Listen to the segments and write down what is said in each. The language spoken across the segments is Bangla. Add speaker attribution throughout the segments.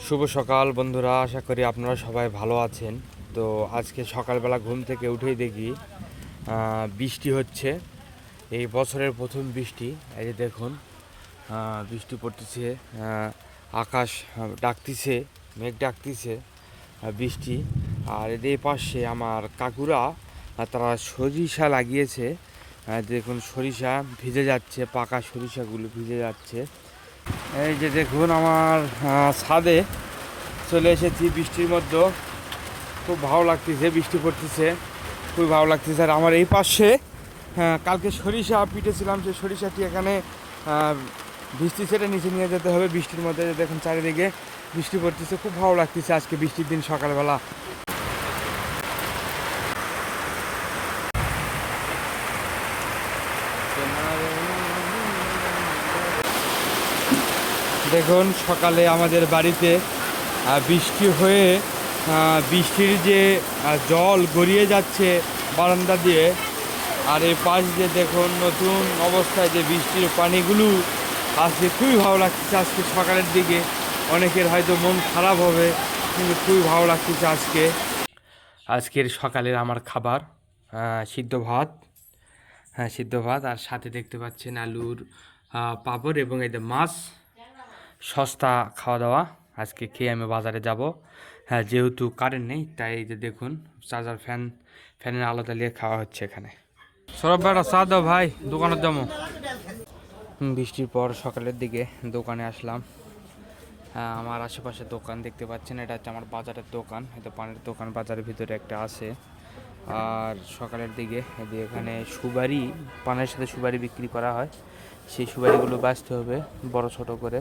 Speaker 1: শুভ সকাল বন্ধুরা, আশা করি আপনারা সবাই ভালো আছেন। তো আজকে সকালবেলা ঘুম থেকে উঠেই দেখি বৃষ্টি হচ্ছে। এই বছরের প্রথম বৃষ্টি। এই যে দেখুন, বৃষ্টি পড়তেছে, আকাশ ডাকতিছে, মেঘ ডাকতিছে, বৃষ্টি। আর এদের পাশে আমার কাকুরা তারা সরিষা লাগিয়েছে। দেখুন সরিষা ভিজে যাচ্ছে, পাকা সরিষাগুলো ভিজে যাচ্ছে। এই যে দেখুন আমার ছাদে চলে এসেছি বৃষ্টির মধ্যে। খুব ভালো লাগতেছে, বৃষ্টি পড়তেছে, খুব ভালো লাগতেছে। আর আমার এই পাশে কালকে সরিষা পিটেছিলাম, সেই সরিষাটি এখানে বৃষ্টি সেটা নিচে নিয়ে যেতে হবে বৃষ্টির মধ্যে। দেখুন চারিদিকে বৃষ্টি পড়তেছে, খুব ভালো লাগতেছে আজকে বৃষ্টির দিন সকালবেলা। দেখুন সকালে আমাদের বাড়িতে বৃষ্টি হয়ে বৃষ্টির যে জল গড়িয়ে যাচ্ছে বারান্দা দিয়ে, আর এই পাশ দিয়ে দেখুন নতুন অবস্থায় যে বৃষ্টির পানিগুলো আজকে খুবই ভালো লাগতেছে। আজকে সকালের দিকে অনেকের হয়তো মন খারাপ হবে, কিন্তু খুবই ভালো লাগতেছে আজকে। আজকের সকালের আমার খাবার সিদ্ধ ভাত, সিদ্ধ ভাত, আর সাথে দেখতে পাচ্ছেন আলুর পাঁপড় এবং এই মাছ। সস্তা খাওয়া দাওয়া আজকে খেয়ে আমি বাজারে যাব। যেহেতু কারেন্ট নেই, তাই এই যে দেখুন চার্জার ফ্যানের আলো জ্বালিয়ে খাওয়া হচ্ছে এখানে। সৌরভ ভাইরা চা দাও ভাই, দোকানে যাবো। বৃষ্টির পর সকালের দিকে দোকানে আসলাম। আমার আশেপাশে দোকান দেখতে পাচ্ছেন, এটা হচ্ছে আমার বাজারের দোকান। হয়তো পানের দোকান বাজারের ভিতরে একটা আছে। আর সকালের দিকে এখানে সুপারি, পানের সাথে সুপারি বিক্রি করা হয়। সেই সুপারিগুলো বাছতে হবে বড় ছোট করে,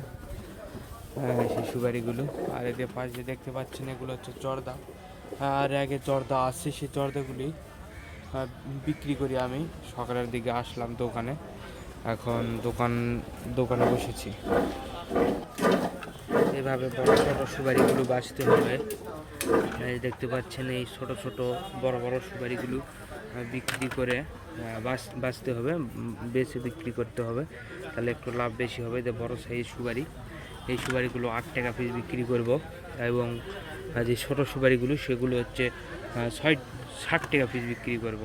Speaker 1: সেই সুপারিগুলো। আর এদের পাশে দেখতে পাচ্ছেন এগুলো হচ্ছে জর্দা। আর আগে জর্দা আছে, সেই জর্দাগুলি বিক্রি করি আমি। সকালের দিকে আসলাম দোকানে, এখন দোকানে বসেছি। এভাবে বড় ছোট সুপারিগুলো বাছতে হবে। এই দেখতে পাচ্ছেন এই ছোট ছোট বড় বড় সুপারিগুলো বিক্রি করে বাছতে হবে, বেছে বিক্রি করতে হবে, তাহলে একটু লাভ বেশি হবে। যে বড় সাইজ সুপারি, এই সুপারিগুলো 8 টাকা পিস বিক্রি করব, এবং যে ছোটো সুপারিগুলো সেগুলো হচ্ছে 60 টাকা পিস বিক্রি করব।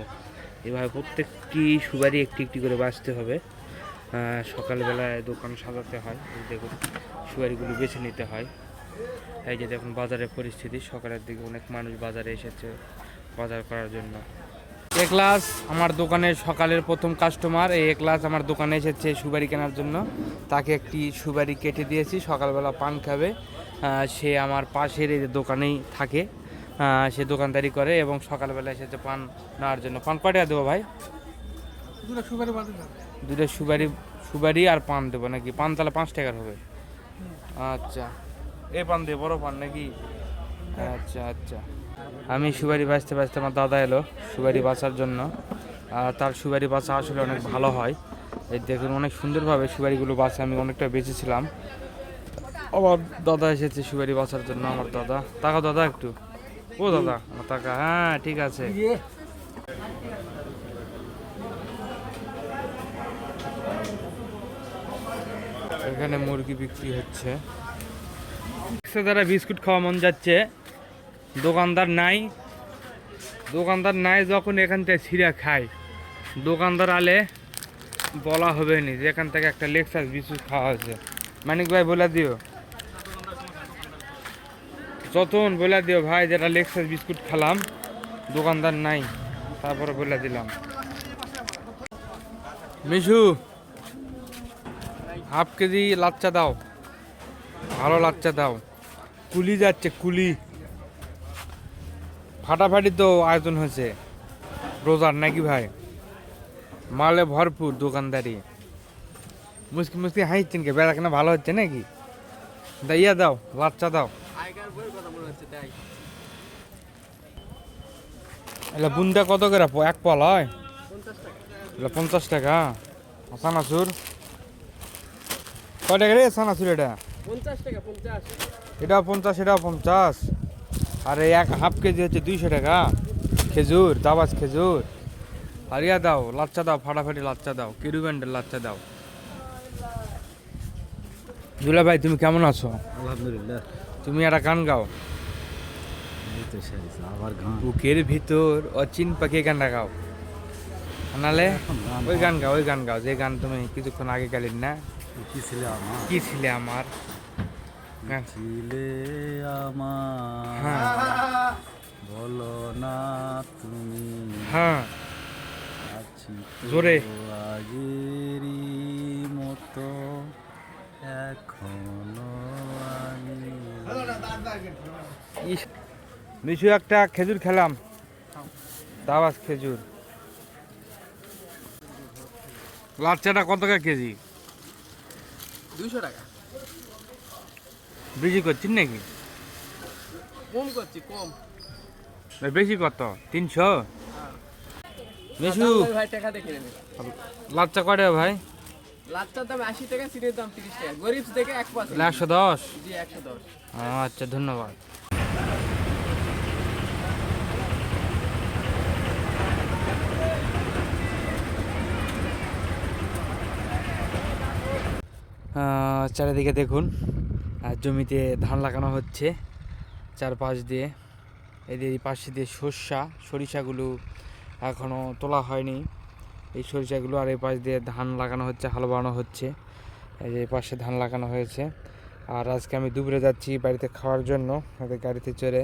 Speaker 1: এভাবে প্রত্যেকটি সুপারি একটি একটি করে বাছতে হবে। সকালবেলায় দোকান সাজাতে হয়, দেখুন সুপারিগুলো বেছে নিতে হয়। এই যে দেখুন বাজারের পরিস্থিতি, সকালের দিকে অনেক মানুষ বাজারে এসেছে বাজার করার জন্য। একলাস আমার দোকানের সকালের প্রথম কাস্টমার। এই একলাস আমার দোকানে এসেছে সুপারি কেনার জন্য। তাকে একটি সুপারি কেটে দিয়েছি, সকালবেলা পান খাবে। সে আমার পাশের এই দোকানেই থাকে, সে দোকানদারি করে এবং সকালবেলা এসেছে পান নেওয়ার জন্য। পান কয়টা দেবো ভাই? দুটো সুপারি আর পান দেবো নাকি? পান তাহলে 5 টাকার হবে। আচ্ছা, এই পান দিয়ে বড় পান নাকি? আচ্ছা আচ্ছা। আমি সুপারি বাঁচতে বাঁচতে আমার দাদা এলো সুপারি বাঁচার জন্য। তার সুপারি বাঁচা আসলে অনেক ভালো হয়। এই দেখুন অনেক সুন্দরভাবে সুপারিগুলো বাঁচে, আমি অনেকটা বেঁচেছিলাম। আমার দাদা এসেছে সুপারি বাঁচার জন্য। আমার দাদা, টাকা দাদা একটু, ও দাদা আমার টাকা, হ্যাঁ ঠিক আছে। এখানে মুরগি বিক্রি হচ্ছে। দ্বারা বিস্কুট খাওয়া মন যাচ্ছে, দোকানদার নাই যখন এখান থেকে ছিঁড়া খায়। দোকানদার আলে বলা হবে নি যে এখান থেকে একটা লেক্সাস বিস্কুট খাওয়া হয়েছে। মানিক ভাই বলে দিও, যতন বলে দিও ভাই যেটা লেক্সাস বিস্কুট খেলাম, দোকানদার নাই, তারপরে বলে দিলাম। মিশু, হাফ কেজি লাচ্চা দাও, ভালো লাচ্চা দাও। কুলি যাচ্ছে, কুলি ফাটাফাটি তো আয়োজন হয়েছে রোজার নাকি ভাই? মালে ভরপুর দোকানদারি। মুসকি মুসকি হাসছেন কে? বেড়া কেনা ভালো হচ্ছে নাকি? ইয়া দাও, লাচ্চা দাও। এলা বুন্দা কত করে? 1 পল হয়? 50 টাকা। সানাসুর কয় টাকা রে? সানাসুর এটা 50 টাকা। এটাও 50, এটাও 50। আর হাফ কেজি হচ্ছে 200 টাকা। খেজুর, দাবাস খেজুর। আর ইয়া দাও, লাচ্চা দাও, ফাটাফাটি লাচ্চা দাও, কিরু ব্যান্ডের লাচ্চা দাও। দুলা ভাই তুমি কেমন আছো?
Speaker 2: আলহামদুলিল্লাহ।
Speaker 1: তুমি একটা গান গাও,
Speaker 2: এই তো সেরেছে আবার গান।
Speaker 1: বুকের ভিতর অচিন পাখি গানটা গাও। নালে
Speaker 2: এখন গান
Speaker 1: ওই গান গাও, ওই গান গাও যে গান তুমি কিছুক্ষণ আগে গাইলেন না,
Speaker 2: কি ছিলে আমার,
Speaker 1: কি ছিলে আমার। গান।
Speaker 2: ছিলে আমার,
Speaker 1: হ্যাঁ
Speaker 2: বলো না তুমি
Speaker 1: হ্যাঁ
Speaker 2: আছি তো
Speaker 1: জোরে।
Speaker 2: আগেরই মতো এখনো আমি।
Speaker 1: ইস, মিশু একটা খেজুর খেলাম, দাও আজ খেজুর। লাচ্চাটা কত টাকা কেজি?
Speaker 3: 200 টাকা।
Speaker 1: বেশি করছিস নাকি?
Speaker 3: কম করছি, কম।
Speaker 1: বেশি কত? 300? মিশু
Speaker 3: ভাই টাকা দেখে নেবে।
Speaker 1: লাচ্চা কয়টা ভাই?
Speaker 3: লাচ্চার দাম 80 টাকা, সিটের দাম 30 টাকা। গরিব থেকে 1%।
Speaker 1: 110?
Speaker 3: জি 110।
Speaker 1: আচ্ছা ধন্যবাদ। চারিদিকে দেখুন, জমিতে ধান লাগানো হচ্ছে চারপাশ দিয়ে। এদের এই পাশে দিয়ে সরিষাগুলো এখনও তোলা হয়নি, এই সরিষাগুলো। আর এই পাশ দিয়ে ধান লাগানো হচ্ছে, হাল বানানো হচ্ছে। এই যে এই পাশে ধান লাগানো হয়েছে। আর আজকে আমি দুপুরে যাচ্ছি বাড়িতে খাওয়ার জন্য, আমাদের গাড়িতে চড়ে।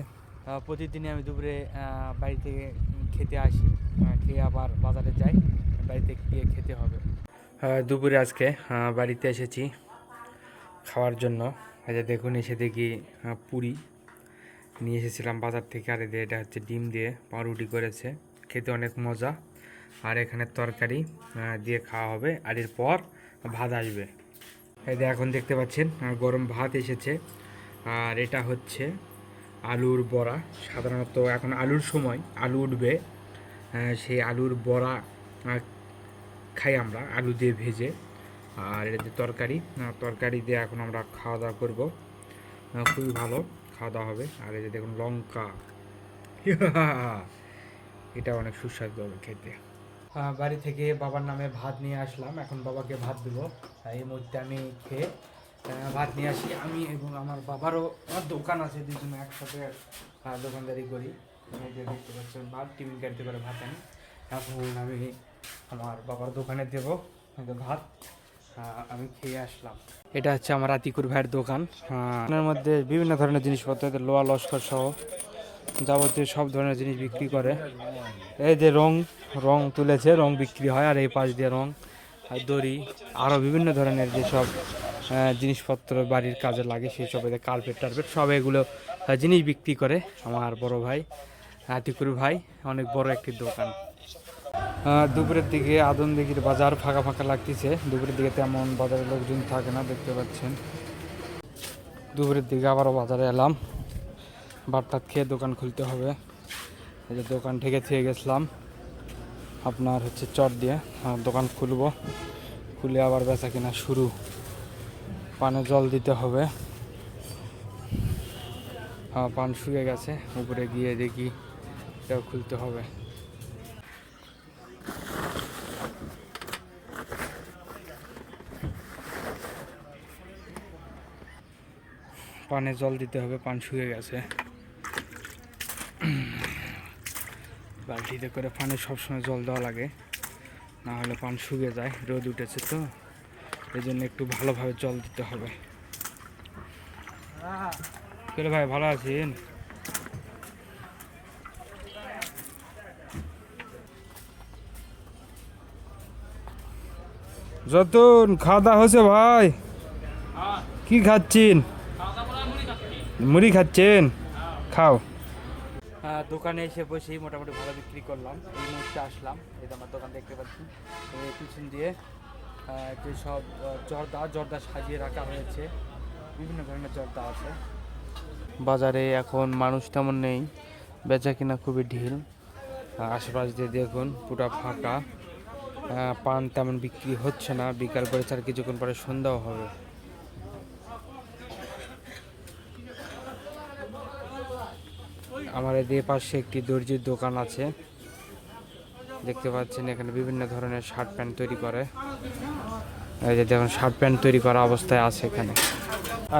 Speaker 1: প্রতিদিনই আমি দুপুরে বাড়ি থেকে খেতে আসি, খেয়ে আবার বাজারে যাই, বাড়িতে গিয়ে খেতে হবে। দুপুরে আজকে বাড়িতে এসেছি খাওয়ার জন্য। এই যে দেখুন, এসে দেখি পুরি নিয়ে এসেছিলাম বাজার থেকে। আর এটা হচ্ছে ডিম দিয়ে পাউরুটি করেছে, খেতে অনেক মজা। আর এখানে তরকারি দিয়ে খাওয়া হবে, আর এরপর ভাত আসবে। এই যে এখন দেখতে পাচ্ছেন গরম ভাত এসেছে। আর এটা হচ্ছে আলুর বড়া। সাধারণত এখন আলুর সময়, আলু উঠবে, সেই আলুর বড়া খাই আমরা, আলু দিয়ে ভেজে। আর এটা যে তরকারি দিয়ে এখন আমরা খাওয়া দাওয়া করবো। খুবই ভালো খাওয়া দাওয়া হবে। আর এই যে দেখুন লঙ্কা, এটা অনেক সুস্বাদু হবে খেতে। বাড়ি থেকে বাবার নামে ভাত নিয়ে আসলাম, এখন বাবাকে ভাত দেবো। এই মুহূর্তে আমি খেয়ে ভাত নিয়ে আসি। আমি এবং আমার বাবারও আমার দোকান আছে, দুজনে একসাথে দোকানদারি করি। এই যে দেখতে পাচ্ছেন ভাত টিফিন কাটতে করে ভাত আনি। এখন আমি আমার বাবার দোকানে দেবো ভাত, আমি খেয়ে আসলাম। এটা হচ্ছে আমার আতিকুর ভাইয়ের দোকান। এর মধ্যে বিভিন্ন ধরনের জিনিসপত্র, লোহা লস্কর সহ যাবতীয় সব ধরনের জিনিস বিক্রি করে। এই যে রং তুলেছে, রং বিক্রি হয়। আর এই পাশ দিয়ে রং আর দড়ি, আরও বিভিন্ন ধরনের যেসব জিনিসপত্র বাড়ির কাজে লাগে সেই সব, কার্পেট টার্পেট সব এগুলো জিনিস বিক্রি করে আমার বড় ভাই আতিকুর ভাই। অনেক বড় একটি দোকান। দুপুরের দিকে আদমদিঘির বাজার ফাঁকা ফাঁকা লাগতেছে। দুপুরের দিকে তেমন বাজারে লোকজন থাকে না, দেখতে পাচ্ছেন। দুপুরের দিকে আবারও বাজারে এলাম, ভাত খেয়ে দোকান খুলতে হবে। এই যে দোকান থেকে থেকে গেছিলাম আপনার হচ্ছে চট দিয়ে, দোকান খুলবো, খুলে আবার বেচা কিনা শুরু। পানে জল দিতে হবে, পান শুকিয়ে গেছে। উপরে গিয়ে দেখি এটাও খুলতে হবে। পানে জল দিতে হবে, পান শুকিয়ে গেছে। বালতিতে করে পানে সবসময় জল দেওয়া লাগে, না হলে পান শুকিয়ে যায়। রোদ উঠেছে তো, এই জন্য একটু ভালোভাবে জল দিতে হবে। কেলে ভাই ভালো আছেন? যতন খাওয়া দাওয়া হয়েছে ভাই? কি খাচ্ছেন? মুড়ি খাচ্ছেন? খাও। দোকানে এসে বসেই মোটামুটি ভালো বিক্রি করলাম। এই মুহূর্তে আসলাম, এই যে আমার দোকান দেখতে পাচ্ছি, পিছন দিয়ে যেসব জর্দা সাজিয়ে রাখা হয়েছে, বিভিন্ন ধরনের জর্দা আছে। বাজারে এখন মানুষ তেমন নেই, বেচা কিনা খুবই ঢিল। আশেপাশ দিয়ে দেখুন পুরো ফাঁকা, পান তেমন বিক্রি হচ্ছে না। বিকাল করে আর কিছুক্ষণ পরে সন্ধ্যাও হবে। আমার এদিকে পাশে একটি দর্জির দোকান আছে, দেখতে পাচ্ছেন। এখানে বিভিন্ন ধরনের শার্ট প্যান্ট তৈরি করে। এই যে দেখুন শার্ট প্যান্ট তৈরি করা অবস্থায় আছে এখানে।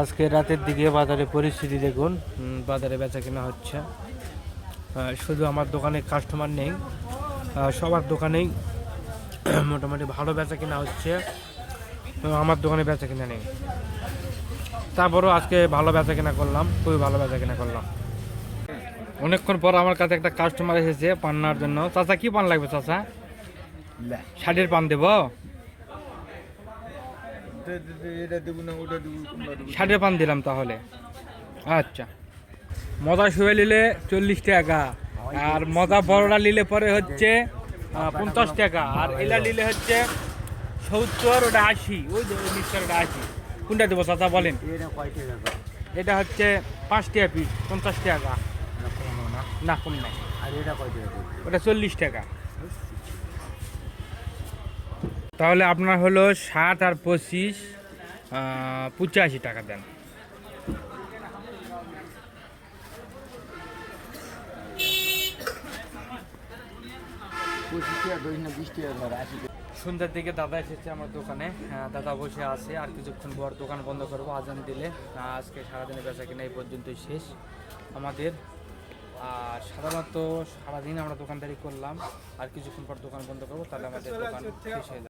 Speaker 1: আজকে রাতের দিকে বাজারে পরিস্থিতি দেখুন, বাজারে বেচা কেনা হচ্ছে। শুধু আমার দোকানে কাস্টমার নেই, সবার দোকানেই মোটামুটি ভালো বেচা কেনা হচ্ছে। আমার দোকানে বেচা কেনা নেই, তারপরও আজকে ভালো বেচা কেনা করলাম, খুবই ভালো বেচা কেনা করলাম। অনেকক্ষণ পর আমার কাছে একটা কাস্টমার এসেছে পান নেওয়ার জন্য। চাচা কি পান লাগবে চাচা? ষাটের পান দেবো? ষাটের পান দিলাম তাহলে। আচ্ছা, মজা শুয়ে নিলে 40 টাকা, আর মজা বড়টা নিলে পরে হচ্ছে 50 টাকা, আর এলা নিলে হচ্ছে 70, ওটা 80। ওই যে মিক্সার, ওটা 80। কোনটা দেবো চাচা বলেন? এটা হচ্ছে 5 টাকা পিস, 50 টাকা। না কম নাই। ওটা 40 টাকা। তাহলে আপনার হলো 60 আর 25, 85 টাকা দেন। সন্ধ্যার দিকে দাদা এসেছে আমার দোকানে। দাদা বসে আছে, আর কিছুক্ষণ পর দোকান বন্ধ করবো আজান দিলে। আজকে সারাদিনে বেচা কিনা এই পর্যন্তই শেষ আমাদের। আর সাধারণত সারাদিন আমরা দোকানদারি করলাম, আর কিছুক্ষণ পর দোকান বন্ধ করবো, তাহলে আমাদের দোকান শেষ হয়ে যাবে।